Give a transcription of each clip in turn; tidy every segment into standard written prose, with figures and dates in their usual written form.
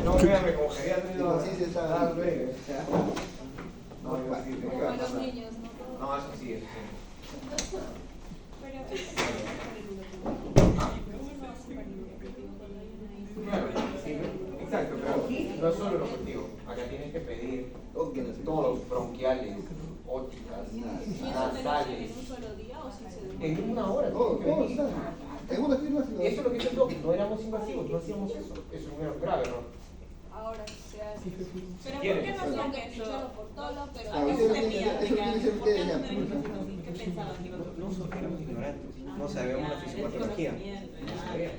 No, véame, como que había tenido... Sí, está. No, yo sí, Como los niños, ¿no? No, eso sí, eso sí. Pero Claro, sí, exacto, pero aquí no es solo el objetivo. Acá tienes que pedir todos, bronquiales, ópticas, ¿y eso te lo hacen nasales. en un solo día o si se demora? En una hora. Todo, tienes que todo, venir. en una firma se lo Eso es lo que dice el doc, no éramos invasivos, no hacíamos eso. Eso es un error grave, ¿no? Ahora se hace. Pero ¿por quieren. qué no hacían eso? Por todo, pero Ah, ¿Qué eso entendían? es lo que dice ¿Por qué usted, no ya. tenían así? ¿Qué pensaban que iban a No solo éramos ignorantes, no sabíamos la fisiopatología. No sabíamos.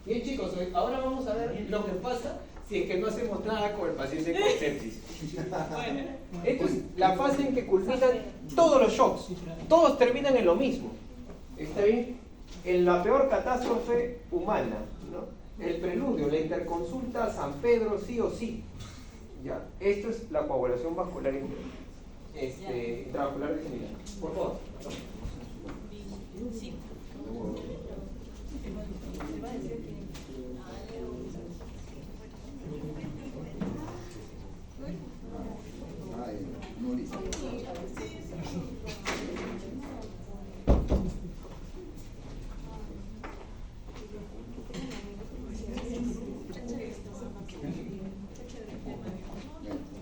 Bien chicos, ahora vamos a ver lo que pasa si es que no hacemos nada con el paciente con sepsis. Esta es la fase en que culminan todos los shocks. Todos terminan en lo mismo. ¿Está bien? En la peor catástrofe humana, ¿no? El preludio, la interconsulta San Pedro sí o sí. ¿Ya? Esto es la coagulación vascular intravascular disseminada. Por favor. Sí. Ay, no listo.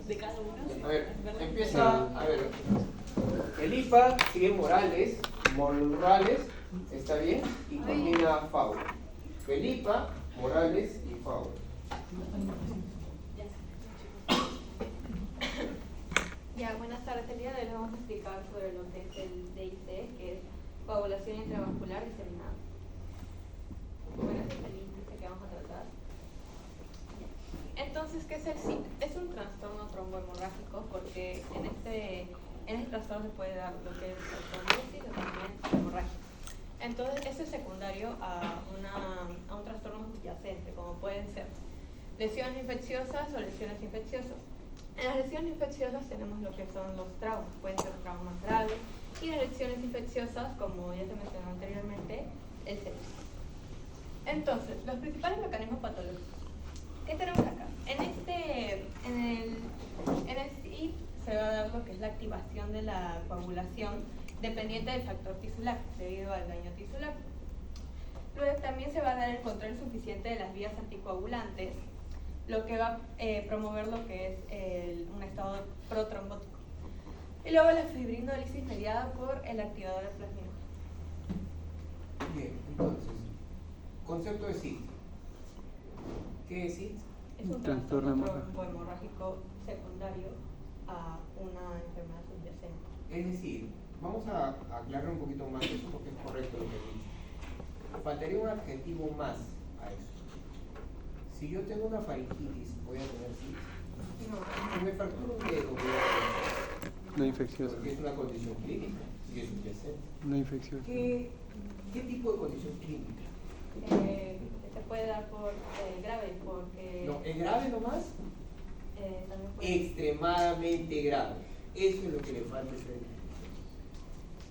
De cada uno. A ver, empieza, a ver, el IPA sigue Morales, ¿está bien? Y termina FAU. Felipa, Morales y FAU. Ya, buenas tardes. El día de hoy les vamos a explicar sobre lo que es el DIC, que es coagulación intravascular diseminada. Bueno, ese es el índice que vamos a tratar. Entonces, ¿qué es el SIT? Es un trastorno trombohemorrágico porque en este trastorno se puede dar lo que es el trombosis o también hemorragia. Entonces, este es secundario a un trastorno subyacente, como pueden ser lesiones infecciosas o lesiones infecciosas. En las lesiones infecciosas tenemos lo que son los traumas, pueden ser traumas graves, y las lesiones infecciosas, como ya se mencionó anteriormente, el sepsis. Entonces, los principales mecanismos patológicos. ¿Qué tenemos acá? En el SIT se va a dar lo que es la activación de la coagulación dependiente del factor tisular, debido al daño tisular. Luego también se va a dar el control suficiente de las vías anticoagulantes, lo que va a promover lo que es un estado protrombótico. Y luego la fibrinólisis mediada por el activador de plasmina. Bien, entonces, concepto de SIT. ¿Qué es SIT? Es un trastorno trombohemorrágico secundario a una enfermedad subyacente. Es decir, vamos a aclarar un poquito más eso porque es correcto lo que dice. Faltaría un adjetivo más a eso. Si yo tengo una faringitis, voy a tener SIT. No. Si me fracturo un dedo, voy a tener No infecciosa. porque es una condición clínica y es subyacente. No infecciosa. ¿Qué tipo de condición clínica? Se puede dar por grave, porque No, ¿es grave nomás? también puede... Extremadamente grave. Eso es lo que le falta a este.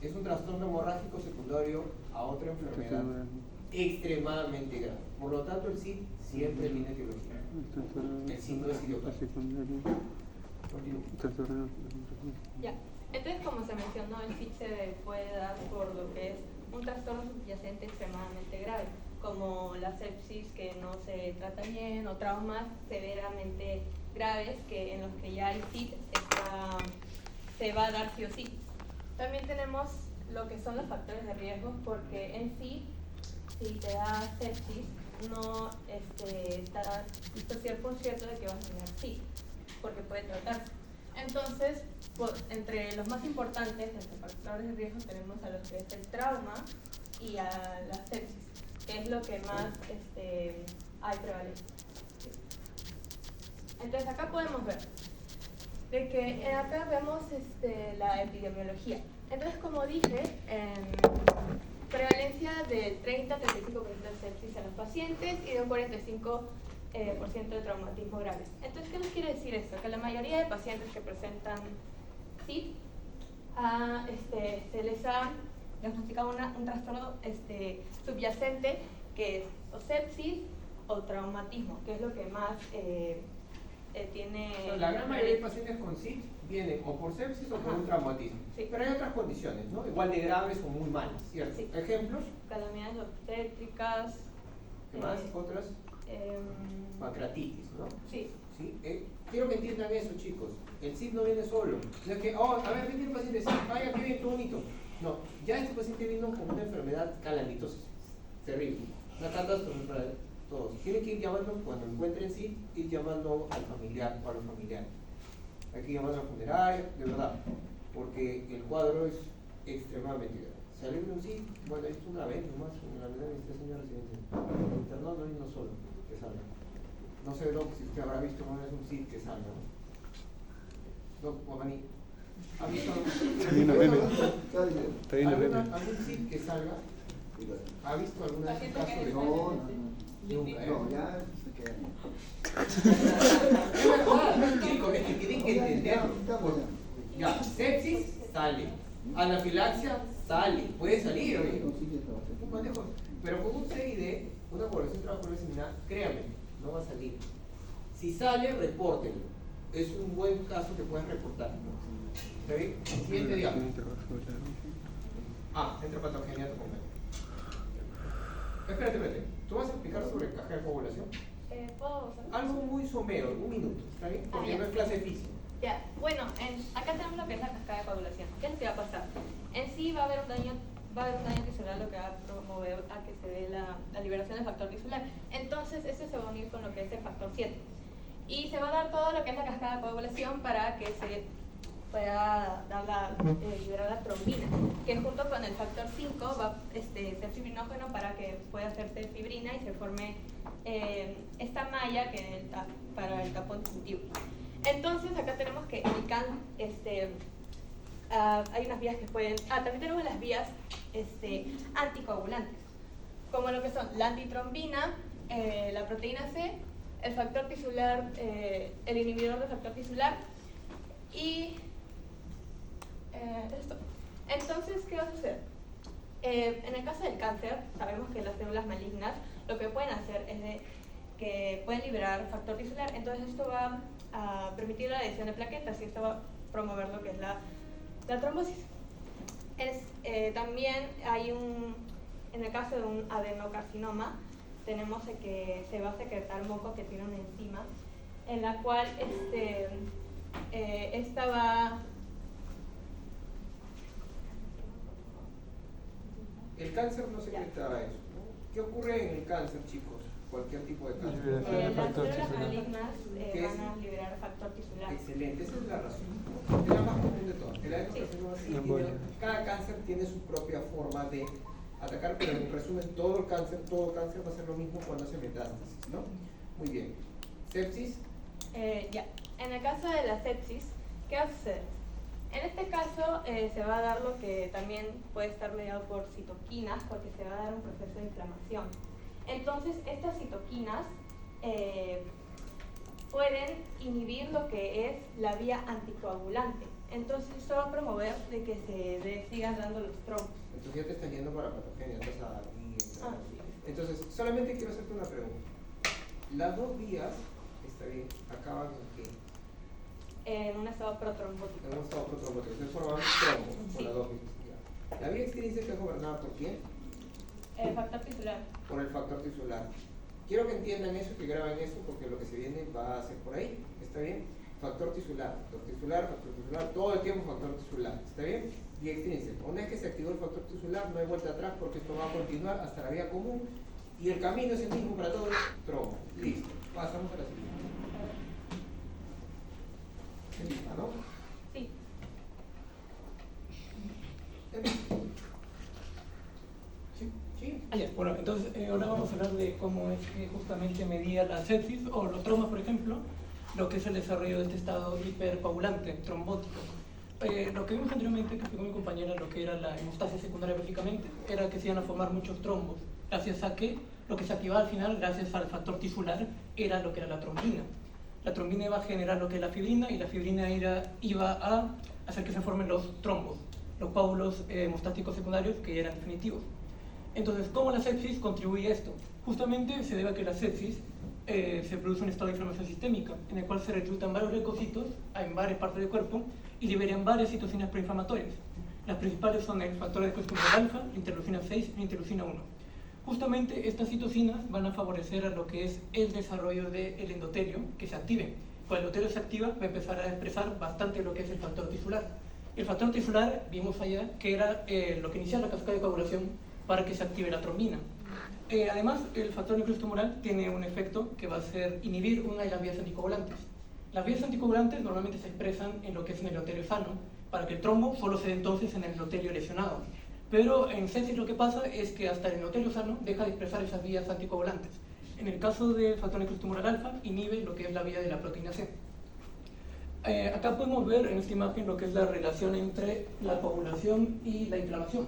Es un trastorno hemorrágico secundario a otra enfermedad extremadamente grave. Por lo tanto, el SIT siempre tiene etiología. El SIT no es idiopático. Continúa. Ya. Entonces, como se mencionó, el SIT se puede dar por lo que es un trastorno subyacente extremadamente grave, como la sepsis que no se trata bien o traumas severamente graves en los que ya el SIT se va a dar sí o sí. También tenemos lo que son los factores de riesgo, porque en sí, si te da sepsis, no estarás 100% de que vas a tener SIT, porque puede tratarse. Entonces, entre los más importantes, entre factores de riesgo, tenemos a los que es el trauma y a la sepsis, que es lo que más hay prevalencia. Entonces, acá podemos ver de que acá vemos la epidemiología. Entonces, como dije, prevalencia del 30-35% de sepsis en los pacientes y de un 45% de traumatismo grave. Entonces, ¿qué nos quiere decir esto? Que la mayoría de pacientes que presentan SIT se les ha diagnosticado un trastorno subyacente que es o sepsis o traumatismo, que es lo que más tiene... O sea, la gran mayoría de pacientes con SID vienen o por sepsis o por un traumatismo. Sí. Pero hay otras condiciones, ¿no? Igual de graves o muy malas, ¿cierto? Sí. ¿Ejemplos? Calamidades obstétricas. ¿Qué más? eh, ¿Otras? em, Pancreatitis, ¿no? sí. ¿Sí? Quiero que entiendan eso, chicos. El SID no viene solo. No es que, oh, a ver, viene el paciente SID, vaya, qué bien, qué bonito. No, ya este paciente vino con una enfermedad calamitosa, terrible, una catástrofe para todos. Tienen que ir llamando, cuando encuentren SID, ir llamando al familiar o a los familiares. Hay que llamar a la funeraria, de verdad, porque el cuadro es extremadamente grave. Salir de un SID, bueno, esto una vez nomás, en la medida de esta señora residencia. El internado no hay uno solo que salga. No sé, Doc, si usted habrá visto una vez un SID que salga, ¿no? Doc, Guamani, ¿ha visto Está bien, algún SID que salga? ¿Ha visto algún Paciente caso que de No, no, no. nunca, No, ya se queda. Es verdad, chicos, es que tienen que entenderlo. Ya, sepsis sale, anafilaxia sale, puede salir, oye. Un manejo, pero con un CID, una población trabajadora diseminada, créanme, no va a salir. Si sale, repórtenlo. Es un buen caso que pueden reportar. ¿Está bien? Siguiente día. Entra patogenia tu compañero. Espérate. ¿Tú vas a explicar sobre caja de coagulación? ¿Puedo usar? Algo muy somero, un minuto, ¿está bien? Porque ya. no es clase de física. Ya, bueno, acá tenemos lo que es la cascada de coagulación. ¿Qué es lo que va a pasar? En sí va a haber un daño tisular, lo que va a promover a que se dé la liberación del factor tisular. Entonces, ese se va a unir con lo que es el factor 7. Y se va a dar todo lo que es la cascada de coagulación para que se pueda liberar la trombina, que junto con el factor 5 va a ser fibrinógeno para que pueda hacerse fibrina y se forme esta malla que para el tapón disjuntivo. Entonces acá tenemos que hay unas vías que pueden... también tenemos las vías anticoagulantes, como lo que son la antitrombina, la proteína C, el factor tisular, el inhibidor del factor tisular y esto. Entonces, ¿qué va a suceder? En el caso del cáncer, sabemos que las células malignas lo que pueden hacer es que pueden liberar factor tisular, entonces esto va a permitir la adhesión de plaquetas y esto va a promover lo que es la trombosis. También hay en el caso de un adenocarcinoma, tenemos que se va a secretar moco que tiene una enzima, en la cual esta va... El cáncer no secreta eso, ¿no? ¿Qué ocurre en el cáncer, chicos? Cualquier tipo de cáncer. Las células malignas van a liberar factor tisular. Excelente, esa es la razón. Es la más común de todas. El adenocarcinoma sí tiene, cada cáncer tiene su propia forma de atacar, pero en resumen, todo cáncer va a ser lo mismo cuando hace metástasis, ¿no? Muy bien. ¿Sepsis? Ya. En el caso de la sepsis, ¿qué va a suceder? En este caso se va a dar lo que también puede estar mediado por citoquinas, porque se va a dar un proceso de inflamación. Entonces, estas citoquinas pueden inhibir lo que es la vía anticoagulante. Entonces, esto va a promover de que se sigan dando los trombos. Entonces ya te estás yendo para patogenia, estás aquí. Sí. Entonces, solamente quiero hacerte una pregunta. Las dos vías, está bien, acaban en qué? En un estado protrombótico. En un estado protrombótico, se forman trombos Sí. por las dos vías. Ya. La vía extrínseca está gobernada por quién? El factor tisular. Por el factor tisular. Quiero que entiendan eso, que graben eso, porque lo que se viene va a ser por ahí. ¿Está bien? Factor tisular, todo el tiempo factor tisular. ¿Está bien? Vía extrínseca. Una vez que se activó el factor tisular, no hay vuelta atrás porque esto va a continuar hasta la vía común y el camino es el mismo para todos. Trombo. Listo. Pasamos a la siguiente. ¿Lista, no? Sí. Sí. Bueno, entonces ahora vamos a hablar de cómo es que justamente medía la sepsis o los traumas, por ejemplo, lo que es el desarrollo de este estado hipercoagulante, trombótico. Lo que vimos anteriormente, que explicó mi compañera, lo que era la hemostasia secundaria básicamente, era que se iban a formar muchos trombos, gracias a que lo que se activaba al final, gracias al factor tisular, era lo que era la trombina. La trombina iba a generar lo que es la fibrina y la fibrina iba a hacer que se formen los trombos, los coágulos hemostáticos secundarios que eran definitivos. Entonces, ¿cómo la sepsis contribuye a esto? Justamente se debe a que la sepsis se produce un estado de inflamación sistémica, en el cual se reclutan varios leucocitos en varias partes del cuerpo y liberan varias citocinas proinflamatorias. Las principales son el factor de crecimiento alfa, la interleucina 6 y la interleucina 1. Justamente estas citocinas van a favorecer a lo que es el desarrollo del endotelio, que se active. Cuando el endotelio se activa, va a empezar a expresar bastante lo que es el factor tisular. El factor tisular, vimos allá, que era lo que inicia la cascada de coagulación para que se active la trombina. Además, el factor nucleotumoral tiene un efecto que va a ser inhibir una de las vías anticoagulantes. Las vías anticoagulantes normalmente se expresan en lo que es en el endotelio sano, para que el trombo solo se dé entonces en el endotelio lesionado. Pero en sepsis lo que pasa es que hasta el endotelio sano deja de expresar esas vías anticoagulantes. En el caso del factor nucleotumoral alfa, inhibe lo que es la vía de la proteína C. Acá podemos ver en esta imagen lo que es la relación entre la coagulación y la inflamación.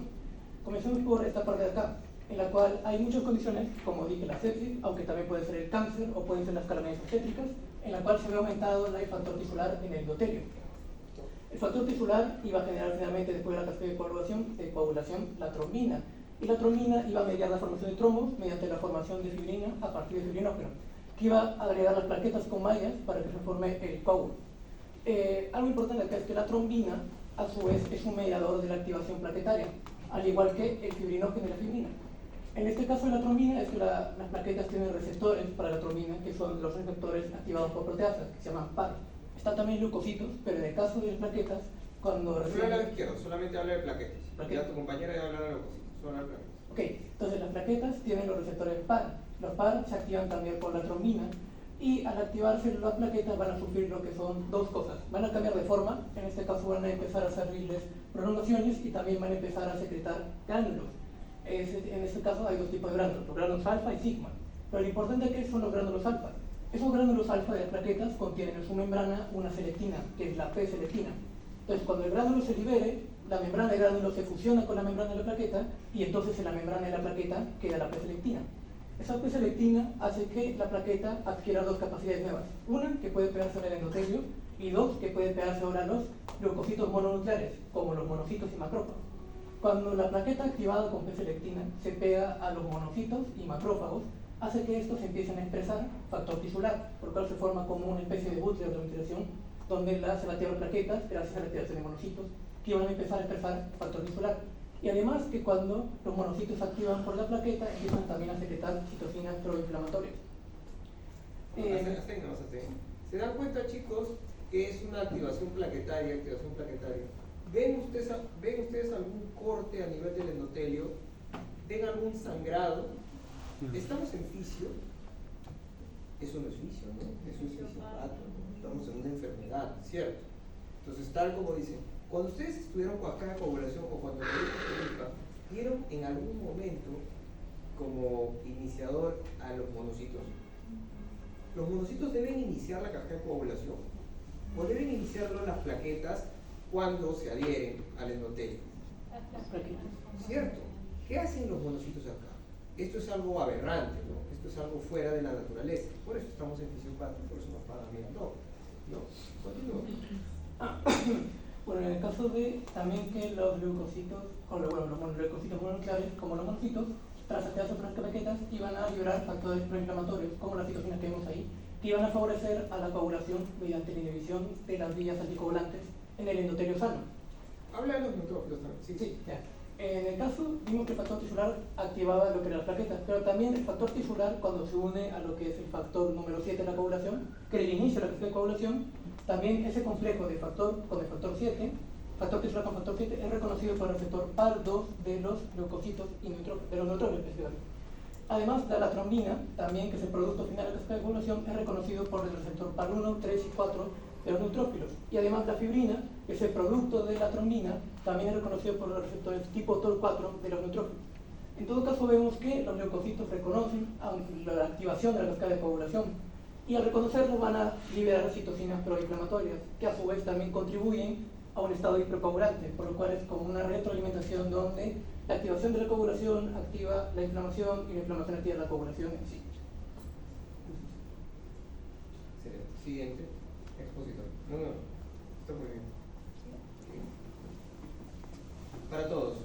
Comencemos por esta parte de acá, en la cual hay muchas condiciones, como dije, la sepsis, aunque también puede ser el cáncer o pueden ser las calamias obstétricas, en la cual se ve aumentado el factor tisular en el endotelio. El factor tisular iba a generar finalmente, después de la cascada de coagulación, la trombina. Y la trombina iba a mediar la formación de trombos mediante la formación de fibrina a partir de fibrinógeno, que iba a agregar las plaquetas con mallas para que se forme el coágulo. Algo importante acá es que la trombina, a su vez, es un mediador de la activación plaquetaria, al igual que el fibrinógeno y la fibrina. En este caso de la trombina es que las plaquetas tienen receptores para la trombina, que son los receptores activados por proteasas, que se llaman PAR. Están también leucocitos, pero en el caso de las plaquetas, cuando Solo al lado izquierdo, solamente habla de plaquetas. Ya tu compañera ya hablará de leucocitos, solo habla de plaquetas. Ok, entonces las plaquetas tienen los receptores PAR. Los PAR se activan también por la trombina y al activarse las plaquetas van a sufrir lo que son dos cosas. Van a cambiar de forma, en este caso van a empezar a servirles prolongaciones y también van a empezar a secretar gránulos. En este caso hay dos tipos de gránulos, los gránulos alfa y sigma. Pero lo importante aquí son los gránulos alfa. Esos gránulos alfa de las plaquetas contienen en su membrana una selectina, que es la P-selectina. Entonces, cuando el gránulo se libere, la membrana de gránulo se fusiona con la membrana de la plaqueta y entonces en la membrana de la plaqueta queda la P-selectina. Esa P-selectina hace que la plaqueta adquiera dos capacidades nuevas. Una, que puede pegarse en el endotelio, y dos, que puede pegarse ahora a los leucocitos mononucleares, como los monocitos y macrófagos. Cuando la plaqueta activada con P-selectina se pega a los monocitos y macrófagos, hace que estos empiecen a expresar factor tisular, por lo cual se forma como una especie de bucle de automutilación, donde se va a activar plaquetas gracias a la activación de monocitos, que van a empezar a expresar factor tisular. Y además que cuando los monocitos se activan por la plaqueta, empiezan también a secretar citocinas proinflamatorias. ¿Se dan cuenta, chicos, que es una activación plaquetaria? ¿Ven ustedes algún corte a nivel del endotelio? ¿Ven algún sangrado? ¿Estamos en fisio? Eso no es fisio, ¿no? Eso es fisiopato, ¿no? Estamos en una enfermedad, ¿cierto? Entonces, tal como dicen, cuando ustedes estudiaron cascada de coagulación o cuando leyeron, ¿vieron en algún momento como iniciador a los monocitos? ¿Los monocitos deben iniciar la cascada de coagulación? ¿O deben iniciarlo las plaquetas cuando se adhieren al endotelio? ¿Cierto? ¿Qué hacen los monocitos acá? Esto es algo aberrante, ¿no? Esto es algo fuera de la naturaleza. Por eso estamos en fisiopato, por eso nos pagan bien todo. ¿No? Continúa. Bueno, en el caso de también que los leucocitos, los leucocitos mononucleares, como los monocitos, tras activarse por las plaquetas, iban a liberar factores proinflamatorios, como las citocinas que vemos ahí, que iban a favorecer a la coagulación mediante la inhibición de las vías anticoagulantes en el endotelio sano. Habla de los neutrófilos también. Sí, ya. En el caso, vimos que el factor tisular activaba lo que eran las plaquetas, pero también el factor tisular, cuando se une a lo que es el factor número 7 de la coagulación, que es el inicio de la cascada de coagulación, también ese complejo de factor con el factor 7, factor tisular con factor 7, es reconocido por el receptor PAR2 de los leucocitos y de los neutrófilos especialmente. Además, la trombina, también, que es el producto final de la cascada de coagulación, es reconocido por el receptor PAR1, 3 y 4 de los neutrófilos. Y además la fibrina, que es el producto de la trombina, también es reconocido por los receptores tipo TOL4 de los neutrófilos. En todo caso vemos que los leucocitos reconocen la activación de la cascada de coagulación y al reconocerlo van a liberar citocinas proinflamatorias, que a su vez también contribuyen a un estado hipercoagulante, por lo cual es como una retroalimentación donde la activación de la coagulación activa la inflamación y la inflamación activa la coagulación en sí. Excelente. Siguiente. Expositor. No, está muy bien. Para todos,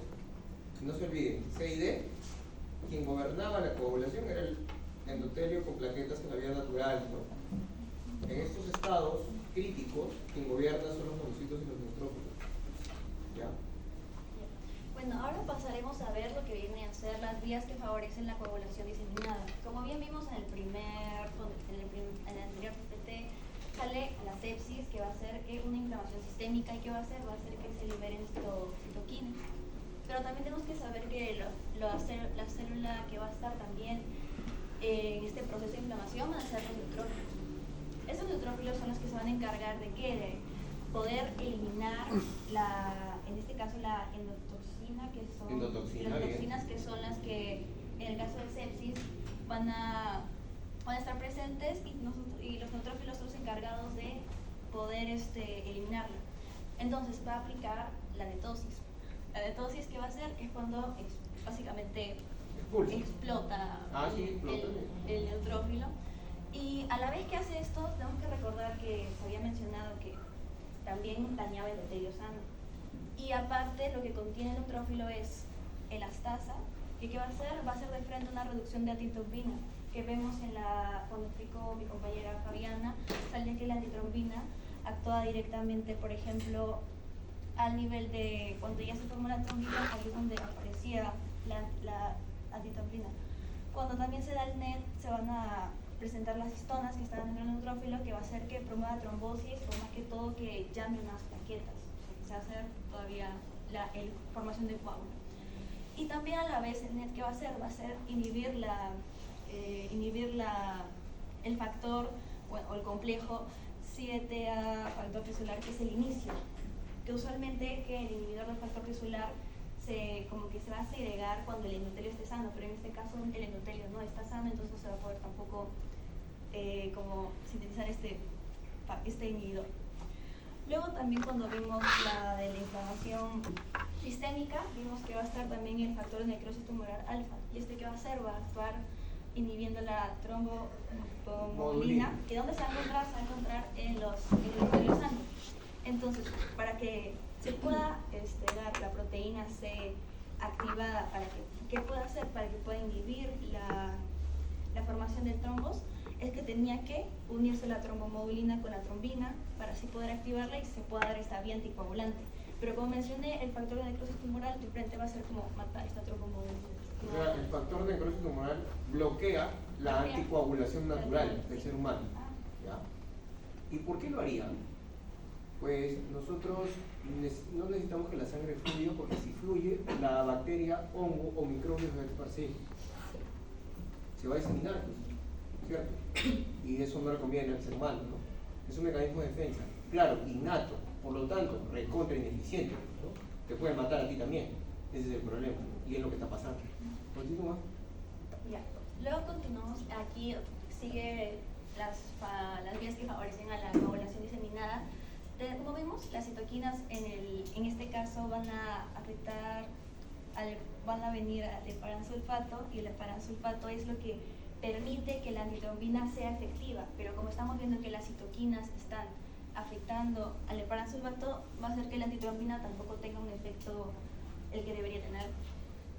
no se olviden, C y D quien gobernaba la coagulación era el endotelio con plaquetas en la vía natural, ¿no? En estos estados críticos, quien gobierna son los monocitos y los neutrófilos. ¿Ya? Bueno, ahora pasaremos a ver lo que vienen a ser las vías que favorecen la coagulación diseminada. Como bien vimos en el anterior PPT, sale la sepsis, que va a ser una inflamación sistémica, y que va a hacer que se liberen citoquinas. Pero también tenemos que saber que la célula que va a estar también en este proceso de inflamación van a ser los neutrófilos. Esos neutrófilos son los que se van a encargar de poder eliminar en este caso la endotoxina, que son las toxinas que son las que en el caso de sepsis van a estar presentes, y los neutrófilos son los encargados de poder eliminarla. Entonces va a aplicar la netosis. La netosis, ¿qué va a hacer? Es cuando básicamente explota el neutrófilo. Y a la vez que hace esto, tenemos que recordar que se había mencionado que también dañaba el endotelio sano. Y aparte, lo que contiene el neutrófilo es elastasa, que ¿qué va a hacer? Va a hacer de frente una reducción de antitrombina, que vemos cuando explicó mi compañera Fabiana, salía que la antitrombina actúa directamente, por ejemplo, al nivel de cuando ya se formó la trombina, ahí es donde aparecía la antitrombina. Cuando también se da el NET, se van a presentar las histonas que están en el neutrófilo, que va a hacer que promueva trombosis, o más que todo que llame unas plaquetas, o sea, que se va a hacer todavía la formación de coágulo. Y también a la vez el NET, ¿qué va a hacer? Va a ser inhibir el factor o el complejo 7A factor tisular, que es el inicio, que usualmente que el inhibidor del factor tisular como que se va a segregar cuando el endotelio esté sano, pero en este caso el endotelio no está sano, entonces no se va a poder tampoco como sintetizar este inhibidor. Luego también, cuando vimos la de la inflamación sistémica, vimos que va a estar también el factor de necrosis tumoral alfa, y ¿qué va a hacer? Va a actuar inhibiendo la trombomodulina, que ¿dónde se va a encontrar? Se va a encontrar en el endotelio sano. Entonces, para que se pueda dar la proteína C activada, ¿qué puede hacer? Para que pueda inhibir la formación de trombos, es que tenía que unirse la trombomodulina con la trombina para así poder activarla y se pueda dar esta vía anticoagulante. Pero como mencioné, el factor de necrosis tumoral de frente va a ser como matar esta trombomodulina. O sea, el factor de necrosis tumoral bloquea la anticoagulación natural del ser humano. ¿Ya? ¿Y por qué lo haría? Pues nosotros no necesitamos que la sangre fluya, porque si fluye, la bacteria, hongo o microbio se va a esparcir. Se va a diseminar, pues, ¿cierto? Y eso no le conviene al ser humano, ¿no? Es un mecanismo de defensa, claro, innato, por lo tanto, recontra ineficiente, ¿no? Te puede matar a ti también, ese es el problema, y es lo que está pasando. ¿Continúa? Ya. Luego continuamos, aquí sigue las vías que favorecen a la coagulación diseminada. Como vimos, las citoquinas en este caso van a afectar, van a venir al heparansulfato, y el heparansulfato es lo que permite que la antitrombina sea efectiva, pero como estamos viendo que las citoquinas están afectando al heparansulfato, va a hacer que la antitrombina tampoco tenga un efecto el que debería tener.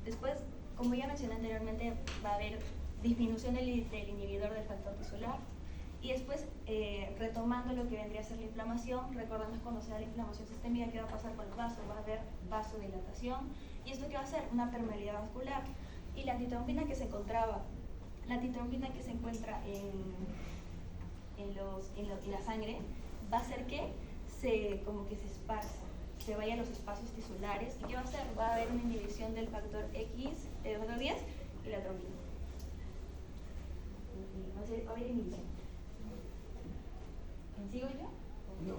Después, como ya mencioné anteriormente, va a haber disminución del inhibidor del factor tisular. Y después, retomando lo que vendría a ser la inflamación, recordamos cuando se da la inflamación sistémica, ¿qué va a pasar con los vasos? Va a haber vasodilatación. ¿Y esto qué va a hacer? Una permeabilidad vascular. Y la antitrombina que se encuentra en la sangre, va a hacer que se esparza, se vaya a los espacios tisulares. ¿Y qué va a hacer? Va a haber una inhibición del factor X, del factor 10 y la trombina. Va a haber inhibición. ¿Sigo yo? No.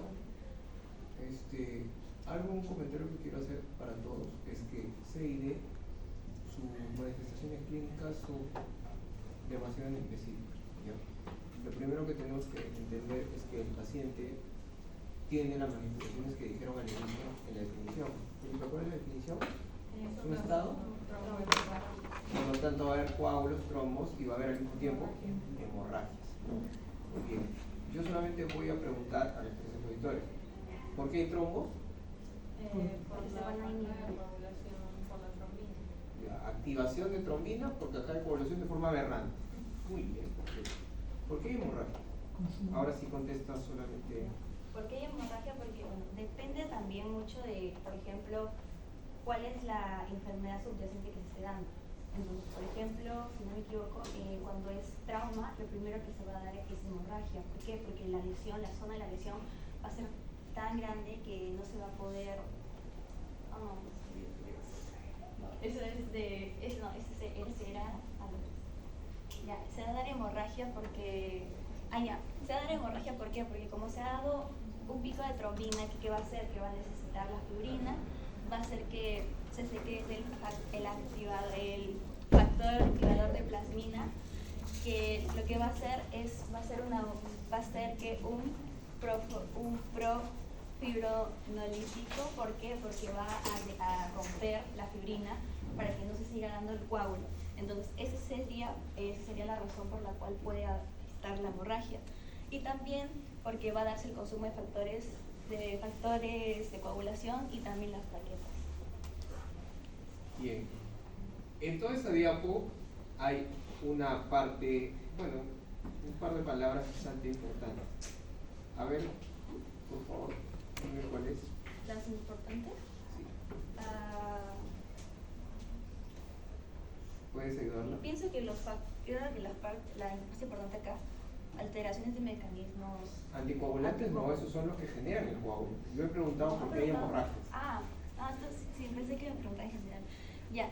Un comentario que quiero hacer para todos es que CID, sus manifestaciones clínicas son demasiado específicas, ¿ya? Lo primero que tenemos que entender es que el paciente tiene las manifestaciones que dijeron al inicio en la definición. ¿Cuál es la definición? Es un estado, por lo tanto va a haber coágulos, trombos, y va a haber al mismo tiempo hemorragias. Muy bien. Yo solamente voy a preguntar a los presentes auditores, ¿por qué hay trombos? Por la coagulación por la trombina. Ya. activación de trombina porque acá hay coagulación de forma aberrante. Muy bien, perfecto. ¿Por qué hay hemorragia? Ahora sí contestas solamente. ¿Por qué hay hemorragia? Porque bueno, depende también mucho de, por ejemplo, cuál es la enfermedad subyacente que se esté dando. Entonces, por ejemplo, si no me equivoco, cuando es trauma, lo primero que se va a dar es hemorragia. ¿Por qué? Porque la lesión, la zona de la lesión va a ser tan grande que no se va a poder... Eso es de... ese era... Ya, se va a dar hemorragia porque... se va a dar hemorragia ¿por qué? Porque como se ha dado un pico de trombina, ¿qué va a hacer? Que va a necesitar la fibrina, va a hacer que se seque el factor activador de plasmina, que lo que va a hacer es, va a hacer que un profibronolítico, ¿por qué? Porque va a romper la fibrina para que no se siga dando el coágulo. Entonces, esa sería la razón por la cual puede estar la hemorragia. Y también porque va a darse el consumo de factores de coagulación y también las plaquetas. Bien. En toda esa diapo hay una parte, bueno, un par de palabras bastante importantes. A ver, por favor, dime cuál es. ¿Las importantes? Sí. ¿Puedes ayudarla? Pienso que la más importante acá, alteraciones de mecanismos... Anticoagulantes no, esos son los que generan el coágulo. Yo he preguntado por qué hay hemorragias. Entonces sí, pensé que me preguntaba en general. Ya,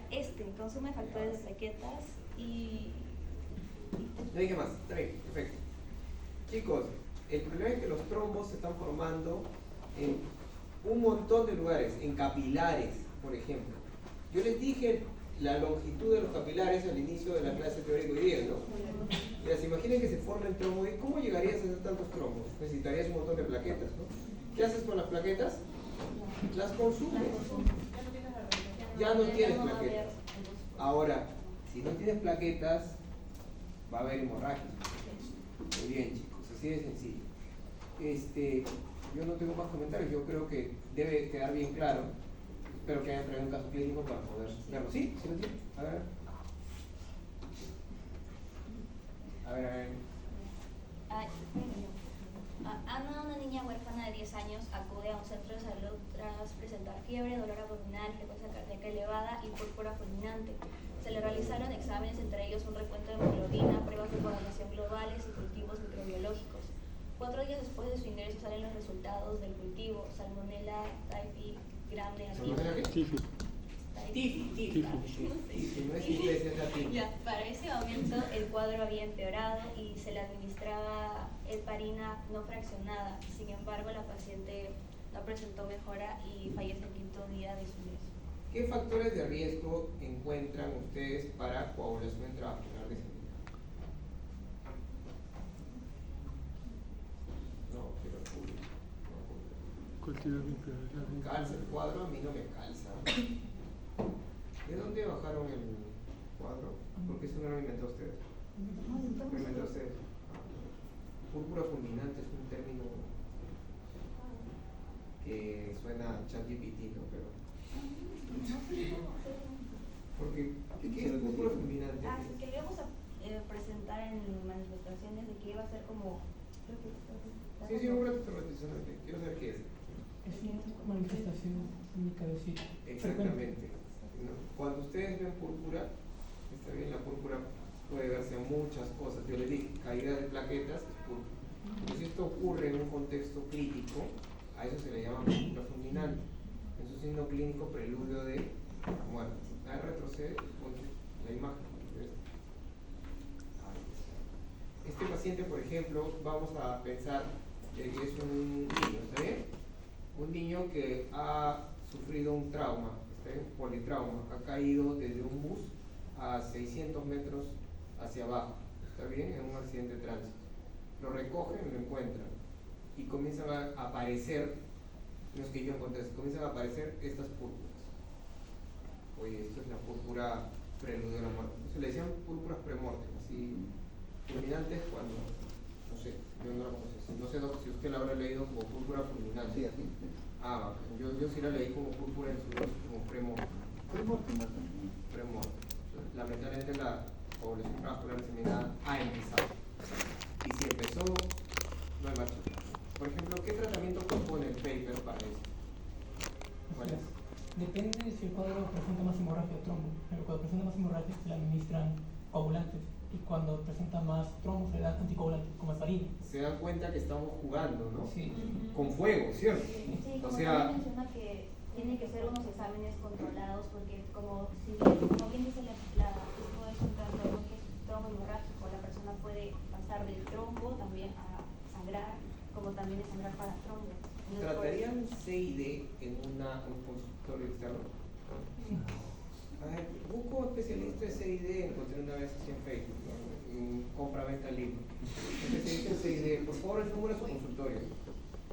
consumo de factores de plaquetas y... No dije más, está bien, perfecto. Chicos, el problema es que los trombos se están formando en un montón de lugares, en capilares, por ejemplo. Yo les dije la longitud de los capilares al inicio de la clase teórica hoy día, ¿no? Ya se imaginen que se formen trombos. ¿Y cómo llegarías a hacer tantos trombos? Necesitarías un montón de plaquetas, ¿no? ¿Qué haces con las plaquetas? Las consumes. Ya no tienes plaquetas. Ahora, si no tienes plaquetas, va a haber hemorragia. Muy bien, chicos, así de sencillo. Yo no tengo más comentarios, yo creo que debe quedar bien claro. Espero que hayan traído un caso clínico para poder verlo. ¿Sí? ¿Sí lo tiene? A ver. Ana, una niña huérfana de 10 años, acude a un centro de salud tras presentar fiebre, dolor abdominal, frecuencia cardíaca elevada y púrpura fulminante. Se le realizaron exámenes, entre ellos un recuento de hemoglobina, pruebas de coagulación globales y cultivos microbiológicos. 4 días después de su ingreso salen los resultados del cultivo: Salmonella typhi gram negativo. Tifi. No es inglés, es latín. Ya, para ese momento el cuadro había empeorado y se le administraba heparina no fraccionada. Sin embargo, la paciente no presentó mejora y fallece el 5º día de su ingreso. ¿Qué factores de riesgo encuentran ustedes para coagulación intravascular diseminada? No, pero calza el cuadro, a mí no me calza. ¿De dónde bajaron el cuadro? Porque eso no lo inventó ustedes. ¿Lo inventó ustedes? Púrpura fulminante es un término que suena a ChatGPT, ¿no? Pero... Porque, ¿qué es púrpura fulminante? Que le íbamos a presentar en manifestaciones de que iba a ser como... Sí, un rato te repetición. Quiero saber qué es. Es una manifestación clínica de sí. Exactamente. Cuando ustedes ven púrpura, está bien, la púrpura puede verse en muchas cosas. Yo les dije, caída de plaquetas es púrpura. Pues si esto ocurre en un contexto crítico, a eso se le llama púrpura fulminante. Es un signo clínico preludio de muerte. A ver, retrocede, ponte la imagen. Este paciente, por ejemplo, vamos a pensar que es un niño, ¿está bien? Un niño que ha sufrido un trauma, ¿está bien? Politrauma, ha caído desde un bus a 600 metros hacia abajo, ¿está bien? En un accidente de tránsito. Lo recogen, lo encuentran y comienzan a aparecer, no es que yo encontré, comienzan a aparecer estas púrpuras. Oye, esto es la púrpura preludio de la muerte. Se le decían púrpuras premortem, así fulminantes cuando, no sé, yo no la conozco. No sé si usted la habrá leído como púrpura fulminante. Sí, así. Yo sí la leí como púrpura en su como premortem. Premortem más también. Premortem. Lamentablemente la población cardiovascular diseminada ha empezado. Y si empezó, no hay marcha atrás. Por ejemplo, ¿qué tratamiento propone el paper para eso? ¿Cuál es? Depende si el cuadro presenta más hemorragia o trombo. Pero cuando presenta más hemorragia se le administran coagulantes. Y cuando presenta más trombo se le dan anticoagulantes, como aspirina. Se da cuenta que estamos jugando, ¿no? Sí. Con fuego, ¿cierto? Sí, O como sea, también menciona que tienen que ser unos exámenes controlados porque como bien dice esto es un trastorno que es trombo hemorrágico, la persona puede pasar del trombo también a sangrar, como también de sangrar para trombo. Entonces, ¿tratarían CID en un consultorio externo? Ay, busco especialista de CID, encontré una vez así en Facebook, ¿no? Compra-venta libre. Especialista de CID, por favor, el número de su consultorio.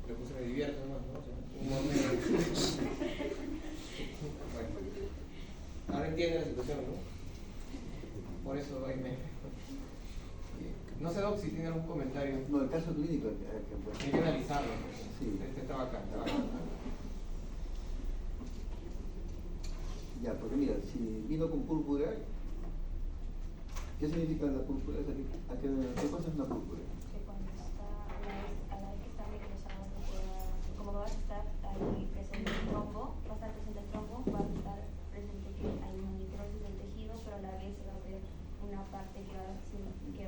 Le puse me divierto nomás, ¿no? O sea, un momento. Bueno, ahora entiende la situación, ¿no? Por eso hay memes. No sé, Doc, si tiene algún comentario. No, el caso clínico Hay que analizarlo. Sí. Este estaba acá. Ya, porque mira, si vino con púrpura, ¿qué significa la púrpura? ¿Qué cosa es una púrpura? que cuando está a la vez que está necrosado, como va a estar ahí presente el trombo, va a estar presente el trombo, va a estar presente que hay una necrosis del tejido, pero a la vez se va a ver una parte que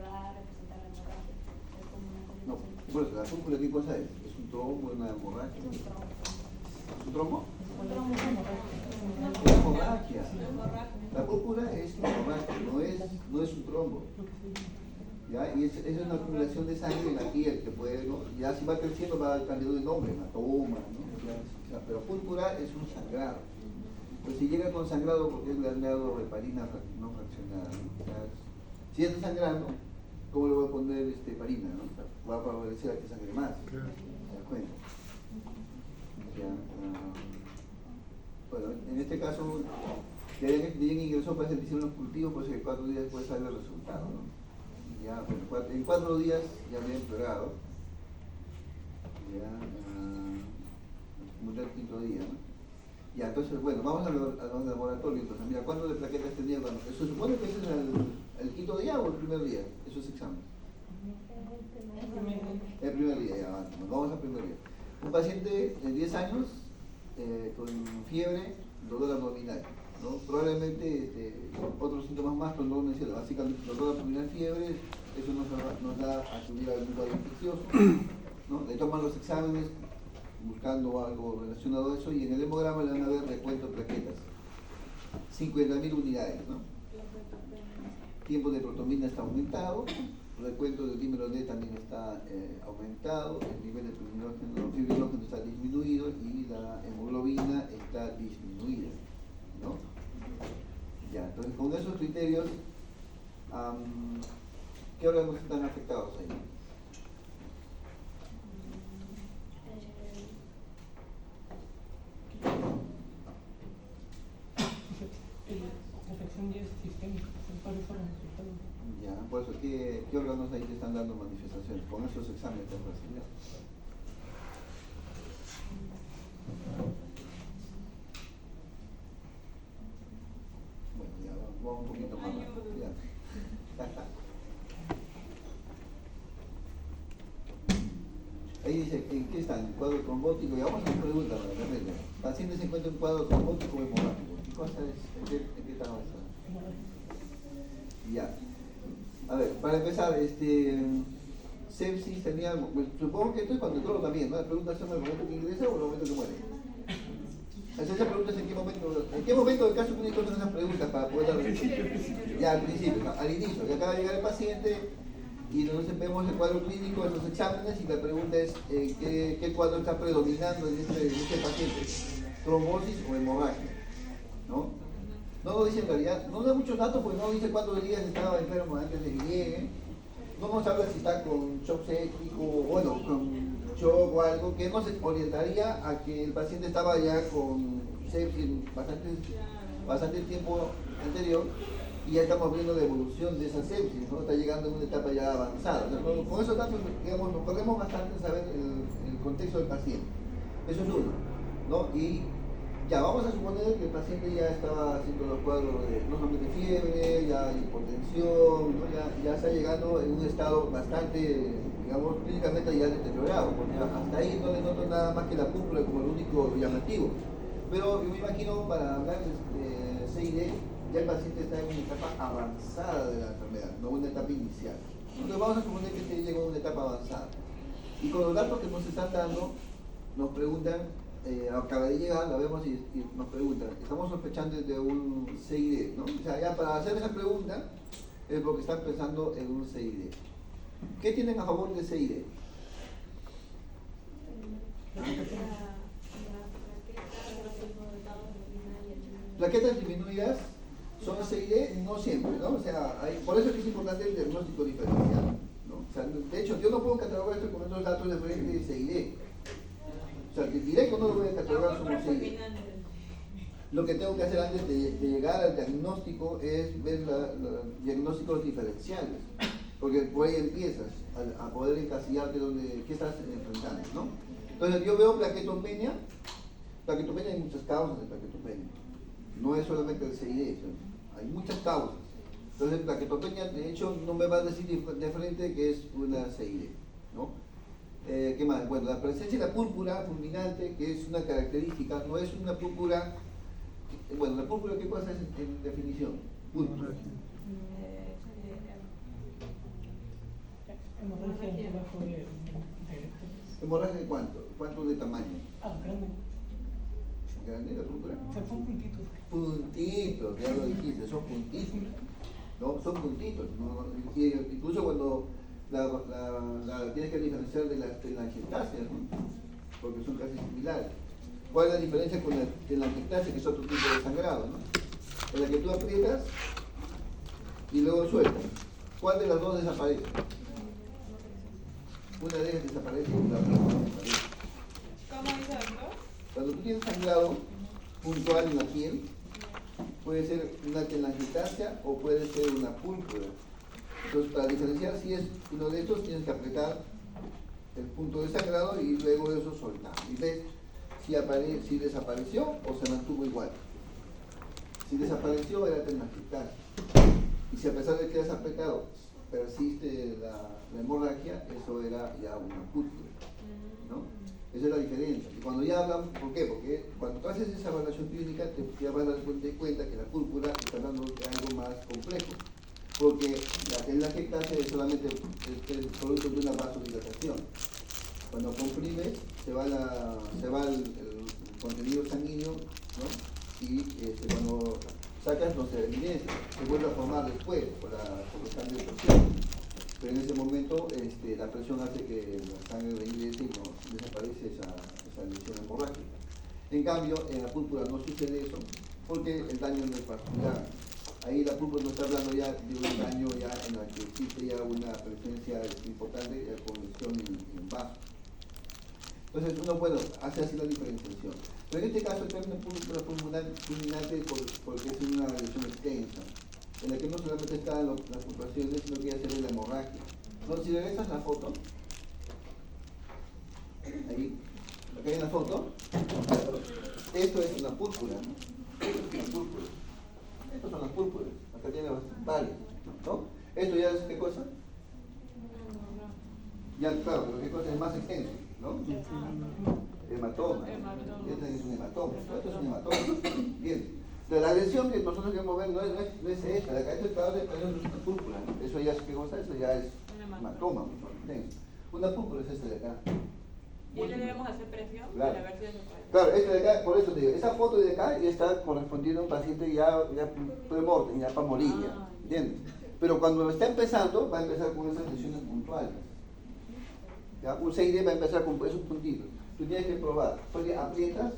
va a representar la hemorragia. Es como una No, combinación. por eso, la púrpura, ¿qué cosa es? ¿Es un trombo, una hemorragia? Es un trombo. ¿Es un trombo? Un trombo es una Una hemorragia. Hemorragia. La púrpura es una hemorragia, no es un trombo. ¿Ya? Y esa es una acumulación de sangre en la piel que puede, ¿no? Ya si va creciendo va cambiando de nombre, hematoma, ¿no? Ya, pero púrpura es un sangrado. Pues si llega con sangrado porque le han dado heparina no fraccionada, ¿no? Ya, si está sangrando, ¿cómo le voy a poner heparina, no? Va a favorecer a que sangre más. ¿Te das cuenta? Ya, bueno, en este caso, ya ingresó para hacer los cultivos, pues que 4 días después sale el resultado, ¿no? Ya, bueno, en 4 días ya había empeorado. Ya, murió el 5.º día, ¿no? Ya, entonces, bueno, vamos a los laboratorios. Entonces, mira, ¿cuánto de plaquetas tenía? Se supone que ese es el 5.º día o el primer día, esos exámenes. El primer día, ya, vamos al primer día. Un paciente de 10 años con fiebre, dolor abdominal, ¿no? Probablemente otros síntomas más, pero no lo menciono. Básicamente, dolor abdominal, fiebre, eso nos da a subir algún cuadro infeccioso, ¿no? Le toman los exámenes buscando algo relacionado a eso y en el hemograma le van a ver recuento de plaquetas. 50.000 unidades, ¿no? Tiempo de protomina está aumentado, el recuento del dímero D también está aumentado, el nivel de fibrinógeno está disminuido y la hemoglobina está disminuida, ¿no? Ya, entonces con esos criterios, ¿qué órganos están afectados ahí? La afección ya es sistémica, son varios órganos afectados. Ya, por eso, ¿qué órganos ahí te están dando manifestaciones con esos exámenes que has recibido? Bueno, ya vamos un poquito más. Ya. Ahí dice, ¿en qué están? ¿En cuadro trombótico? Y vamos a hacer preguntas para la regla. ¿Paciente se encuentra en cuadro trombótico o hemorrágico? ¿Qué cosa es? ¿En qué estado está? Ya. A ver, para empezar, sepsis tenía, pues, supongo que esto es cuando entró también, ¿no? La pregunta es en el momento que ingresa o en el momento que muere. Esa pregunta es en qué momento del caso clínico son esas preguntas para poder dar ya al principio, ¿no? Al inicio, que acaba de llegar el paciente y nosotros vemos el cuadro clínico de los exámenes y la pregunta es ¿qué cuadro está predominando en este paciente? ¿Trombosis o hemorragia? ¿No? No nos dice en realidad, no da muchos datos porque no dice cuántos días estaba enfermo antes de que llegue. No nos habla si está con shock séptico, bueno, con shock o algo, que nos orientaría a que el paciente estaba ya con sepsis bastante tiempo anterior y ya estamos viendo la evolución de esa sepsis, ¿no? Está llegando en una etapa ya avanzada. Entonces, con esos datos, digamos, nos perdemos bastante en saber el contexto del paciente. Eso es uno, ¿no? Y Ya, vamos a suponer que el paciente ya estaba haciendo los cuadros de no solamente fiebre, ya hipotensión, ¿no? Ya está llegando en un estado bastante, digamos, clínicamente ya deteriorado, porque hasta ahí no le noto nada más que la púrpura como el único llamativo. Pero yo me imagino, para hablar de CID, ya el paciente está en una etapa avanzada de la enfermedad, no una etapa inicial. Entonces vamos a suponer que se llegó a una etapa avanzada. Y con los datos que nos están dando, nos preguntan, acaba de llegar, la vemos y nos preguntan, estamos sospechando de un CID, ¿no? O sea, ya para hacer esa pregunta es porque están pensando en un CID. ¿Qué tienen a favor de CID? Plaquetas disminuidas son CID, no siempre, ¿no? O sea, por eso es que es importante el diagnóstico diferencial, ¿no? O sea, de hecho, yo no puedo catalogar esto con estos datos de frente de CID. O sea, que directo no lo voy a catalogar como CID. Lo que tengo que hacer antes de llegar al diagnóstico es ver los diagnósticos diferenciales, porque por ahí empiezas a poder encasillarte qué estás enfrentando, ¿no? Entonces yo veo plaquetopenia hay muchas causas de plaquetopenia, no es solamente el CID, hay muchas causas. Entonces plaquetopenia de hecho no me va a decir de frente que es una CID, ¿no? ¿Qué más? Bueno, la presencia de la púrpura fulminante, que es una característica, no es una púrpura. Bueno, la púrpura, ¿qué cosa es en definición? Púrpura. ¿Hemorragia de cuánto? ¿Cuánto de tamaño? Grande. ¿Grande la púrpura? Son puntitos. Puntitos, ya lo dijiste, son puntitos. No, son puntitos. ¿No? Incluso cuando tienes que diferenciar de las telangiectasias, ¿no? Porque son casi similares. ¿Cuál es la diferencia con la telangiectasia, que es otro tipo de sangrado, ¿no? En la que tú aprietas y luego sueltas. ¿Cuál de las dos desaparece? Una de ellas desaparece y la otra no desaparece. ¿Cómo dice, doctor? Cuando tú tienes sangrado puntual en la piel, puede ser una telangiectasia o puede ser una púrpura. Entonces, para diferenciar si es uno de estos, tienes que apretar el punto de sangrado y luego de eso soltar. Y ves si desapareció o se mantuvo igual. Si desapareció, era telangiectasia. Y si a pesar de que has apretado, persiste la hemorragia, eso era ya una púrpura, ¿no? Esa es la diferencia. Y cuando ya hablan, ¿por qué? Porque cuando tú haces esa evaluación clínica, te vas a dar cuenta que la púrpura está hablando de algo más complejo. Porque la telangiectasia es solamente el producto de una vasodilatación. Cuando comprimes, se va el contenido sanguíneo, ¿no? Y cuando sacas, no se evidencia, se vuelve a formar después por los cambios de presión. Pero en ese momento la presión hace que la sangre reingrese y no desaparece esa lesión hemorrágica. En cambio, en la púrpura no sucede eso porque el daño no es vascular. Ahí la púrpura no está hablando ya de un daño ya en la que existe ya una presencia importante de congestión en vaso. Entonces uno hace así la diferenciación. Pero en este caso el término púrpura fulminante porque es una lesión extensa, en la que no solamente están las fluctuaciones, sino que ya se ve la hemorragia. Entonces si regresas la foto, ahí, acá hay una foto, esto es una púrpura, ¿no? Esto es una púrpura. Estas son las púrpuras, acá tiene varias, ¿no? Esto ya es, ¿qué cosa? Ya, claro, pero ¿qué cosa es más extenso, ¿no? Hematoma. Este es un hematoma, esto es un hematoma. Bien. La lesión que nosotros queremos ver no es esta, de acá esto está de una púrpura, ¿no? Eso ya es, ¿qué cosa? Eso ya es hematoma, mucho más extenso. Una púrpura es esta de acá. ¿Y le debemos hacer presión Claro. para ver si se puede? Claro, este de acá, por eso te digo, esa foto de acá ya está correspondiendo a un paciente ya pre-mortem, ya para morir, ya, ¿entiendes? Pero cuando está empezando, va a empezar con esas lesiones puntuales. ¿Ya? Un CID va a empezar con esos puntitos. Tú tienes que probar, porque aprietas,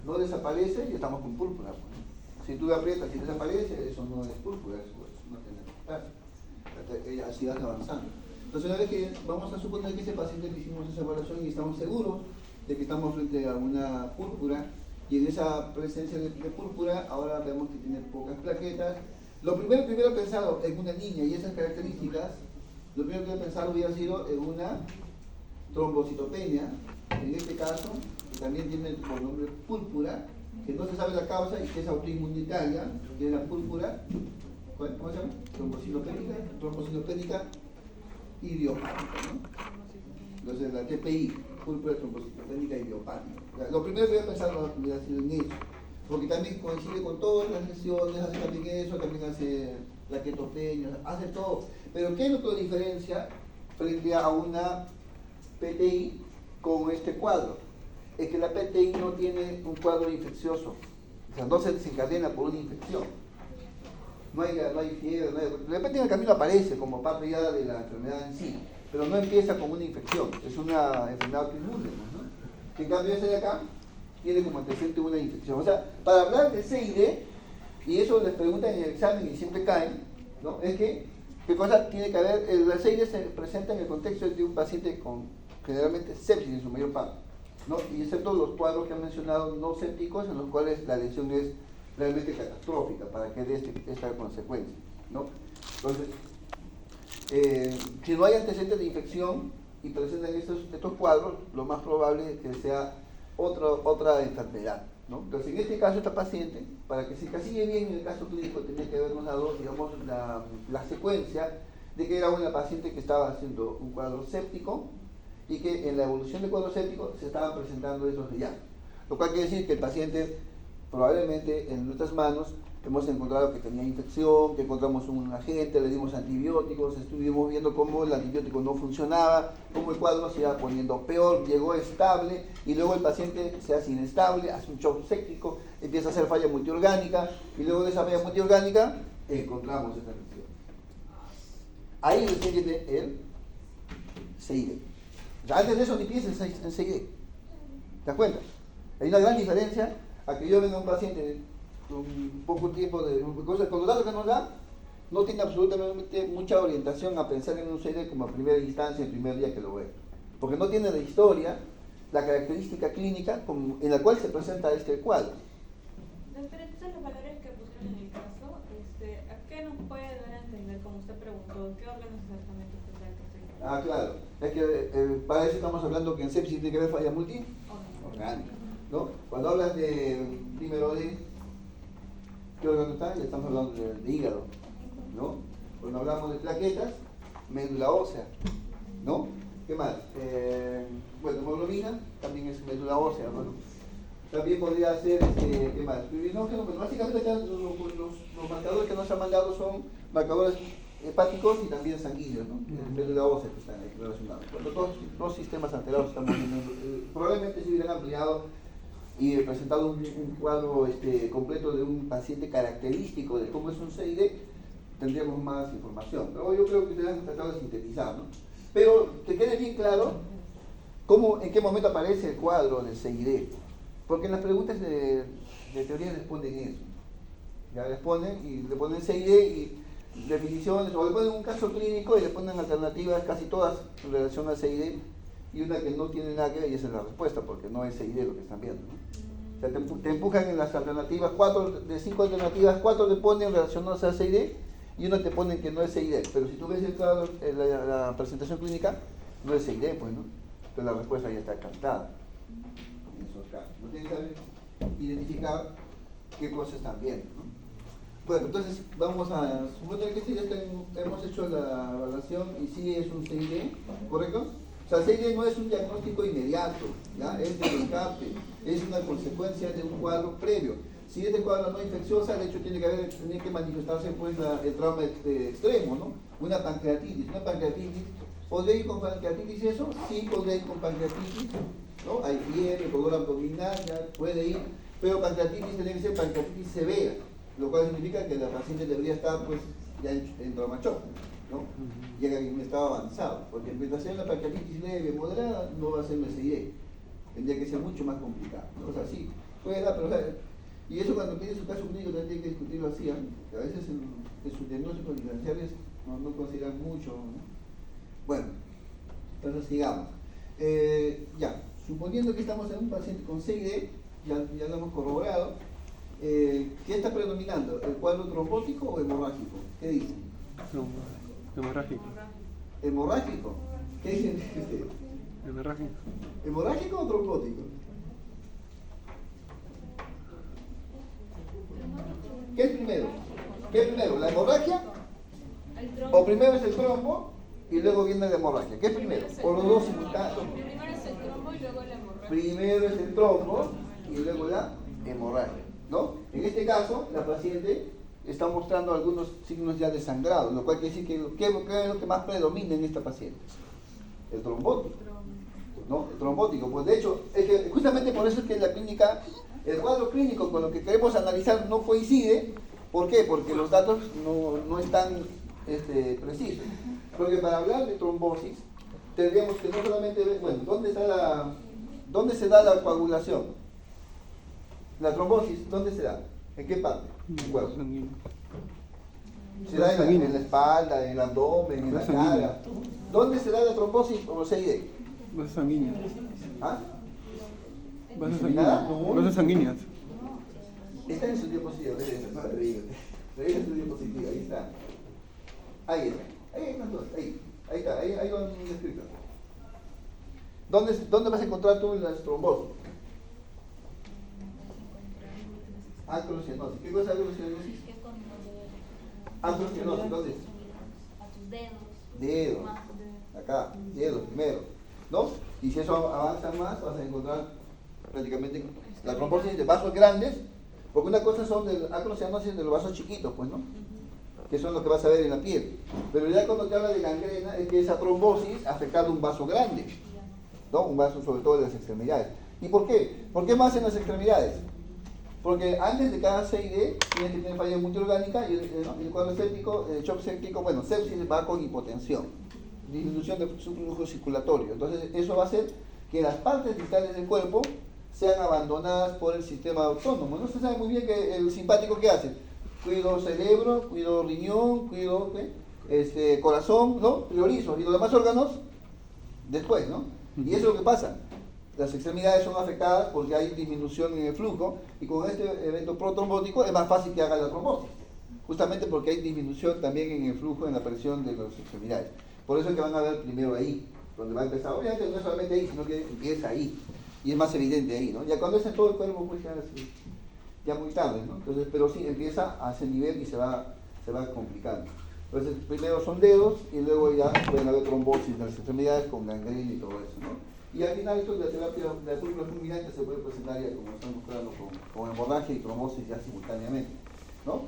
no desaparece y estamos con púrpura. Pues. Si tú aprietas y desaparece, eso no es púrpura, eso no tiene que así vas avanzando. Entonces, una vez que vamos a suponer que ese paciente le hicimos esa evaluación y estamos seguros de que estamos frente a una púrpura, y en esa presencia de púrpura, ahora vemos que tiene pocas plaquetas. Lo primero pensado en una niña y esas características, lo primero que he pensado hubiera sido en una trombocitopenia, en este caso, que también tiene por nombre púrpura, que no se sabe la causa y que es autoinmunitaria, que es la púrpura, ¿cómo se llama? Trombocinopénica idiopática, ¿no? Entonces la TPI, púrpura trombocinopénica idiopática. Lo primero que voy a pensar es en eso, porque también coincide con todas las lesiones, hace también eso, también hace plaquetopenia, hace todo. Pero ¿qué es lo que lo diferencia frente a una PTI con este cuadro? Es que la PTI no tiene un cuadro infeccioso, o sea, no se desencadena por una infección. No hay fiebre, de repente en el camino aparece como parte ya de la enfermedad en sí, pero no empieza con una infección, es una enfermedad autoinmune, ¿no? En cambio ese de acá tiene como antecedente una infección. O sea, para hablar de CID, y eso les preguntan en el examen y siempre caen, ¿no? Es que, ¿qué cosa tiene que haber? La CID se presenta en el contexto de un paciente con generalmente sepsis en su mayor parte, ¿no? Y excepto los cuadros que han mencionado no sépticos, en los cuales la lesión es realmente catastrófica para que dé esta consecuencia, ¿no? Entonces, si no hay antecedentes de infección y presentan estos cuadros, lo más probable es que sea otra enfermedad, ¿no? Entonces, en este caso, esta paciente, para que se casille bien en el caso clínico, tenía que habernos dado, digamos, la secuencia de que era una paciente que estaba haciendo un cuadro séptico y que en la evolución del cuadro séptico se estaban presentando esos hallazgos. Lo cual quiere decir que el paciente, probablemente en nuestras manos, hemos encontrado que tenía infección, que encontramos un agente, le dimos antibióticos, estuvimos viendo cómo el antibiótico no funcionaba, cómo el cuadro se iba poniendo peor, llegó estable y luego el paciente se hace inestable, hace un shock séptico, empieza a hacer falla multiorgánica y luego de esa falla multiorgánica encontramos esta lesión. Ahí recién viene el CID. O sea, antes de eso ni pienses en CID. ¿Te das cuenta? Hay una gran diferencia a que yo venga a un paciente con poco tiempo de cosas, con los datos que nos da, no tiene absolutamente mucha orientación a pensar en un CID como primera instancia, el primer día que lo ve. Porque no tiene de historia la característica clínica en la cual se presenta este cuadro. Doctor, entonces los valores que pusieron en el caso, ¿a qué nos puede dar a entender, como usted preguntó, qué órganos exactamente usted sabe que estoy? Ah, claro. Es que para eso estamos hablando que en sepsis tiene que haber falla multiorgánica, ¿no? Cuando hablas de primero de ¿qué órgano está? Ya estamos hablando de hígado, ¿no? Cuando hablamos de plaquetas, médula ósea, ¿no? ¿Qué más? Bueno, hemoglobina también es médula ósea, ¿no? También podría ser, ¿qué más? Fibrinogenio, pues básicamente acá los marcadores que nos han mandado son marcadores hepáticos y también sanguíneos, ¿no? Médula ósea que están ahí relacionados. Cuando dos sistemas alterados estamos viendo, probablemente se hubieran ampliado y presentado un cuadro completo de un paciente característico de cómo es un CID, tendríamos más información. Pero yo creo que ustedes han tratado de sintetizar, ¿no? Pero que quede bien claro en qué momento aparece el cuadro del CID. Porque en las preguntas de teoría les ponen eso. Ya les ponen y le ponen CID y definiciones, o le ponen un caso clínico y le ponen alternativas, casi todas en relación al CID, y una que no tiene nada que ver, y esa es la respuesta, porque no es CID lo que están viendo, ¿no? O sea, te empujan en las alternativas, de 5 alternativas, 4 te ponen relacionadas al CID, y una te ponen que no es CID. Pero si tú ves el cuadro, la presentación clínica, no es CID, pues, ¿no? Entonces la respuesta ya está cantada. En esos casos. No tienes que saber identificar qué cosas están viendo, ¿no? Bueno, entonces vamos a suponer que sí, hemos hecho la evaluación y sí es un CID, ¿correcto? O sea, el CID no es un diagnóstico inmediato, ¿ya? Es de descarte, es una consecuencia de un cuadro previo. Si este cuadro no infecciosa, de hecho tiene que manifestarse pues, el trauma extremo, ¿no? Una pancreatitis. ¿Podría ir con pancreatitis eso? Sí, podría ir con pancreatitis, ¿no? Hay fiebre, dolor abdominal, ya puede ir, pero pancreatitis tiene que ser pancreatitis severa, lo cual significa que la paciente debería estar pues ya en trauma shock, ¿no? Llega en un estado avanzado, porque en vez de hacer una pancreatitis leve, moderada, no va a ser un SID, tendría que ser mucho más complicado, ¿no? O sea, sí, puede dar, pero y eso cuando tiene su caso clínico también tiene que discutirlo así, ¿eh? Que a veces en sus diagnósticos diferenciales no consideran mucho, ¿no? Bueno, entonces sigamos. Ya, suponiendo que estamos en un paciente con CID, ya lo hemos corroborado, ¿qué está predominando? ¿El cuadro trombótico o hemorrágico? ¿Qué dicen? Hemorrágico. ¿Hemorrágico? ¿Qué dicen ustedes? Hemorrágico. ¿Hemorrágico o trombótico? ¿Qué es primero? ¿Qué es primero? ¿La hemorragia? El trombo. ¿O primero es el trombo y luego viene la hemorragia? ¿Qué es primero? ¿O los dos simultáneos? Primero es el trombo y luego la hemorragia. Primero es el trombo y luego la hemorragia, ¿no? En este caso, la paciente está mostrando algunos signos ya de sangrado, lo cual quiere decir que ¿qué es lo que más predomina en esta paciente? El trombótico, ¿no? El trombótico, pues de hecho, es que justamente por eso es que la clínica, el cuadro clínico con lo que queremos analizar no coincide. ¿Por qué? Porque los datos no están precisos. Porque para hablar de trombosis, tendríamos que no solamente ver, bueno, ¿dónde se da la coagulación? La trombosis, ¿dónde se da? ¿En qué parte? ¿En cuerpo? Se da en la espalda, en el abdomen, en la cara. ¿Dónde se da la trombosis o CID? Vasas sanguíneas. ¿Ah? Vasas ¿Diseminada? sanguíneas. Vasas sanguíneas. Está en su diapositiva, revisa su diapositiva, ahí está. Ahí está. Ahí están todas, ahí está, ahí lo han escrito. ¿Dónde vas a encontrar tú las trombosis? Acrocianosis. ¿Qué cosa es acrocianosis? Acrocianosis, ¿dónde es? A tus dedos. Dedos. Acá, dedos primero. ¿No? Y si eso avanza más, vas a encontrar prácticamente la trombosis de vasos grandes, porque una cosa son de acrocianosis de los vasos chiquitos, pues, ¿no? Que son los que vas a ver en la piel. Pero ya cuando te habla de gangrena, es que esa trombosis ha afectado un vaso grande, ¿no? Un vaso sobre todo de las extremidades. ¿Y por qué? ¿Por qué más en las extremidades? Porque antes de cada CID tienes que tener falla multiorgánica y el cuadro séptico, el shock séptico, bueno, sepsis va con hipotensión, disminución de su flujo circulatorio. Entonces eso va a hacer que las partes vitales del cuerpo sean abandonadas por el sistema autónomo. No se sabe muy bien que el simpático ¿qué hace? Cuido cerebro, cuido riñón, cuido corazón, ¿no? Priorizo. Y los demás órganos después, ¿no? Y eso es lo que pasa. Las extremidades son afectadas porque hay disminución en el flujo y con este evento protrombótico es más fácil que haga la trombosis. Justamente porque hay disminución también en el flujo, en la presión de las extremidades. Por eso es que van a ver primero ahí, donde va a empezar. Obviamente no es solamente ahí, sino que empieza ahí. Y es más evidente ahí, ¿no? Ya cuando es en todo el cuerpo, pues ya muy tarde, ¿no? Entonces, pero sí, empieza a ese nivel y se va complicando. Entonces, primero son dedos y luego ya pueden haber trombosis de las extremidades con gangrena y todo eso, ¿no? Y al final, esto de la terapia de la película fulminante se puede presentar ya, como están mostrando, con hemorragia y trombosis ya simultáneamente, ¿no?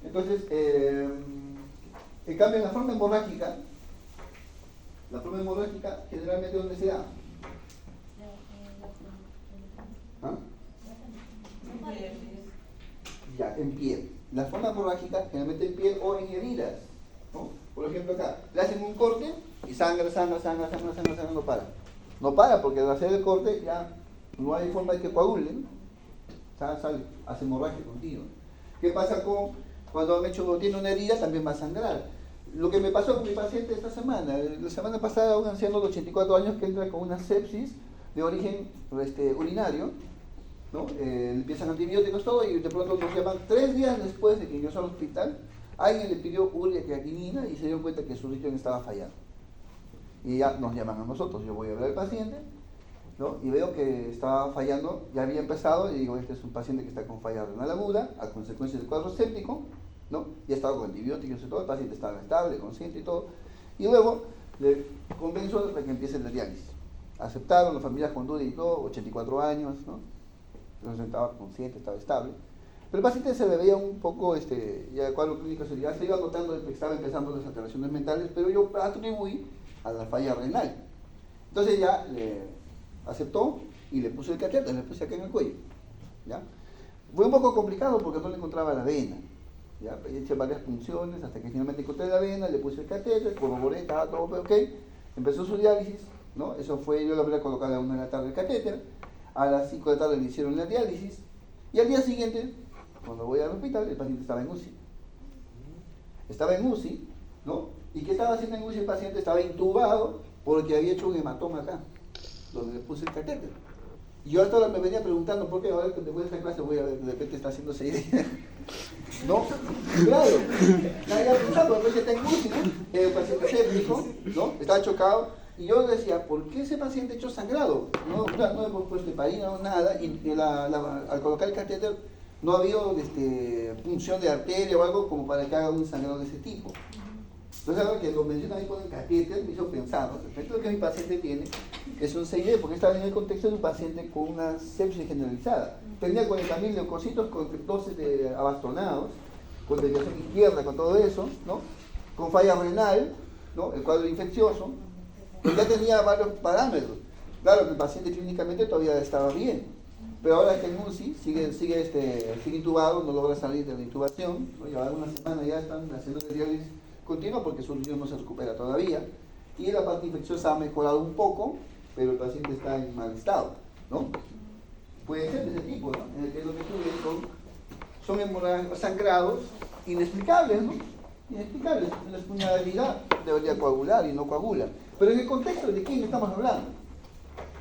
Entonces, en cambio, en la forma hemorrágica generalmente ¿dónde se da? ¿Ah? Ya, en piel. La forma hemorrágica generalmente en piel o en heridas, ¿no? Por ejemplo acá, le hacen un corte y sangra, no para. No para porque al hacer el corte ya no hay forma de que coagule, ¿no? Sale, hace hemorragia continua. ¿Qué pasa cuando tiene una herida? También va a sangrar. Lo que me pasó con mi paciente esta semana, la semana pasada, un anciano de 84 años que entra con una sepsis de origen urinario, ¿no? Le empiezan antibióticos todo y de pronto nos llaman 3 días después de que ingresó al hospital. Alguien le pidió urea creatinina y se dio cuenta que su riñón estaba fallando. Y ya nos llaman a nosotros, yo voy a ver al paciente, ¿no? Y veo que estaba fallando, ya había empezado y digo, este es un paciente que está con falla renal aguda a consecuencia del cuadro séptico, ¿no? Ya estaba con antibióticos y todo, el paciente estaba estable, consciente y todo. Y luego le convenzo de que empiece la diálisis. Aceptaron, las familias con duda y todo, 84 años, ¿no? Entonces estaba consciente, estaba estable. Pero el paciente se le veía un poco, ya el cuadro clínico ya se iba notando que estaba empezando las alteraciones mentales, pero yo atribuí a la falla renal. Entonces ya le aceptó y le puse el catéter, le puse acá en el cuello, ¿ya? Fue un poco complicado porque no le encontraba la vena, ¿ya? Hice varias punciones hasta que finalmente encontré la vena, le puse el catéter, corroboré, estaba todo ok, empezó su diálisis, ¿no? Eso fue, yo le habría colocado a la 1 de la tarde el catéter, a las 5 de la tarde le hicieron la diálisis y al día siguiente, cuando voy al hospital, el paciente estaba en UCI. Estaba en UCI, ¿no? ¿Y qué estaba haciendo en UCI el paciente? Estaba intubado porque había hecho un hematoma acá, donde le puse el catéter. Y yo hasta ahora me venía preguntando, ¿por qué ahora que te voy a esta clase voy a ver, de repente está haciendo CID? ¿No? Claro. Nadie ha pensado, entonces está en UCI, ¿no? El paciente séptico, ¿no? Estaba chocado. Y yo decía, ¿por qué ese paciente hecho sangrado? No hemos puesto heparina o nada, y al colocar el catéter no ha habido punción de arteria o algo como para que haga un sangrado de ese tipo. Entonces, ahora que lo mencionan ahí con el catéter, me hizo pensar, ¿no? Respecto a lo que mi paciente tiene, es un CID, porque estaba en el contexto de un paciente con una sepsis generalizada. Tenía 40.000 leucocitos con dosis de abastonados, con desviación izquierda, con todo eso, ¿no? Con falla renal, ¿no? El cuadro infeccioso, que ya tenía varios parámetros. Claro que el paciente clínicamente todavía estaba bien, pero ahora que en UCI sigue intubado, no logra salir de la intubación, ¿no? Lleva una semana ya están haciendo diálisis continua porque su riñón no se recupera todavía, y la parte infecciosa ha mejorado un poco, pero el paciente está en mal estado, ¿no? Puede ser de ese tipo, ¿no? En el que lo que ocurre son hemorragias, sangrados inexplicables, ¿no? Inexplicables. La espuñalidad debería coagular y no coagula. Pero en el contexto de quién estamos hablando,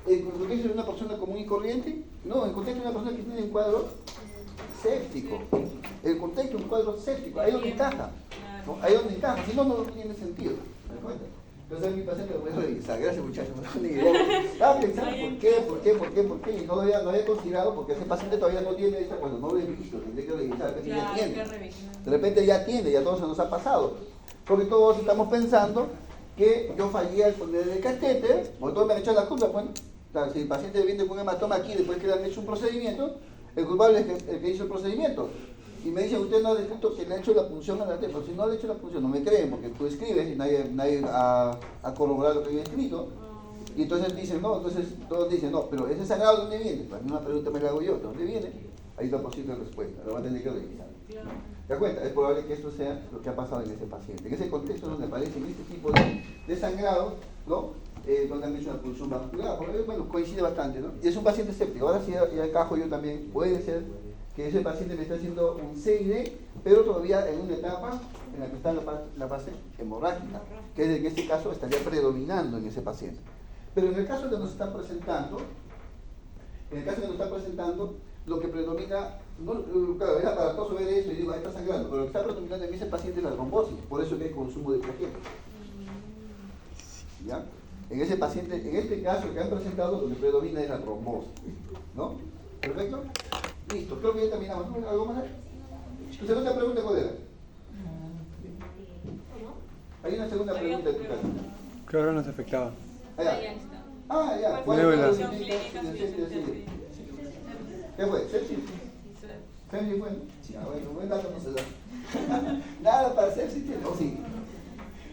¿en el contexto de una persona común y corriente? No, en el contexto de una persona que tiene un cuadro séptico. En el contexto de un cuadro séptico, ahí es donde encaja, ¿no? Ahí es donde encaja, si no, no tiene sentido. ¿Me das cuenta? Entonces a mi paciente lo voy a revisar. Gracias, muchachos. Estaba pensando por qué, y no lo había considerado porque ese paciente todavía no tiene esta, bueno, no lo he visto, tendré que revisar, que ya tiene. De repente ya tiene, ya todo se nos ha pasado. Porque todos estamos pensando que yo fallé al poner el catéter, o todos me han hecho la culpa, bueno, claro, si el paciente viene con un hematoma aquí después que le han hecho un procedimiento, el culpable es el que hizo el procedimiento. Y me dicen, usted no ha descrito que le ha hecho la punción a la arteria. Pero si no le ha hecho la punción, no me creen, porque tú escribes y nadie ha corroborado lo que yo he escrito. Y entonces dicen, no, entonces todos dicen, no, pero ese sangrado, ¿de dónde viene? La misma pregunta me la hago yo, ¿de dónde viene? Ahí está posible respuesta, lo va a tener que revisar. ¿Te das cuenta? Es probable que esto sea lo que ha pasado en ese paciente. En ese contexto donde aparecen este tipo de sangrado, ¿no? Donde han hecho una punción vascular, porque, bueno, coincide bastante, ¿no? Y es un paciente séptico. Ahora sí, ya encajo yo también, puede ser que ese paciente me está haciendo un CID, pero todavía en una etapa en la que está la fase hemorrágica, que en este caso estaría predominando en ese paciente. Pero en el caso que nos está presentando, lo que predomina, claro, es aparatoso ver eso y digo, ahí está sangrando, pero lo que está predominando en ese paciente es la trombosis, por eso que hay consumo de plaquetas. ¿Ya? En ese paciente, en este caso que han presentado, lo que predomina es la trombosis, ¿no? ¿Perfecto? Listo, creo que ya terminamos. ¿Algo más? ¿Tu segunda pregunta cuál era? Hay una segunda pregunta de tu caso. ¿Qué órganos afectaba? Allá. Ah, ya. ¿Cuál es la función clínica subyacente? ¿Qué fue? ¿Sepsis? ¿Sepsis fue? Ya, bueno, buen dato no se da. Nada para sepsis tiene. ¿O sí?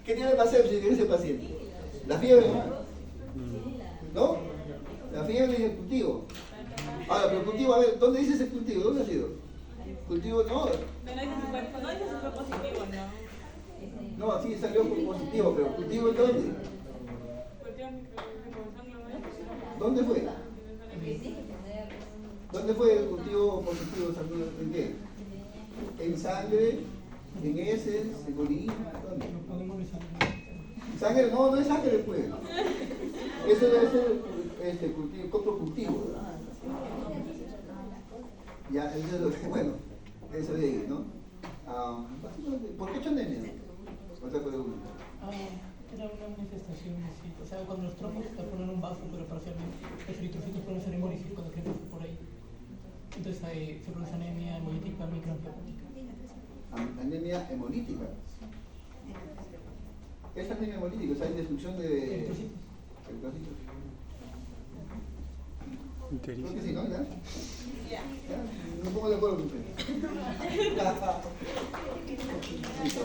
¿Qué tiene para sepsis en ese paciente? La fiebre, ¿no? La fiebre y el cultivo. Ahora, pero cultivo, a ver, ¿dónde dice ese cultivo? ¿Dónde ha sido? Cultivo, no. No dice si fue positivo, ¿no? No, sí salió por positivo, pero cultivo ¿en dónde? ¿Dónde fue? ¿Dónde fue el cultivo positivo? ¿En qué? ¿En sangre? ¿En heces? ¿En orina? ¿Dónde? ¿Sangre? No, no es sangre, pues. Eso debe ser cultivo, coprocultivo. Ya, eso es lo que, bueno, eso de ahí, ¿no? ¿Por qué anemia? Otra pregunta. Era una manifestación, sí. O sea, cuando los trombos te ponen un vaso, pero parcialmente, los eritrocitos pueden ser hemólisis cuando crecen por ahí. Entonces hay se produce anemia hemolítica microangiopática. Anemia hemolítica. ¿Qué es anemia hemolítica? O sea, hay destrucción de eritrocitos. Creo que sí, ¿no? ¿Ya? No pongo de acuerdo con usted. Listo,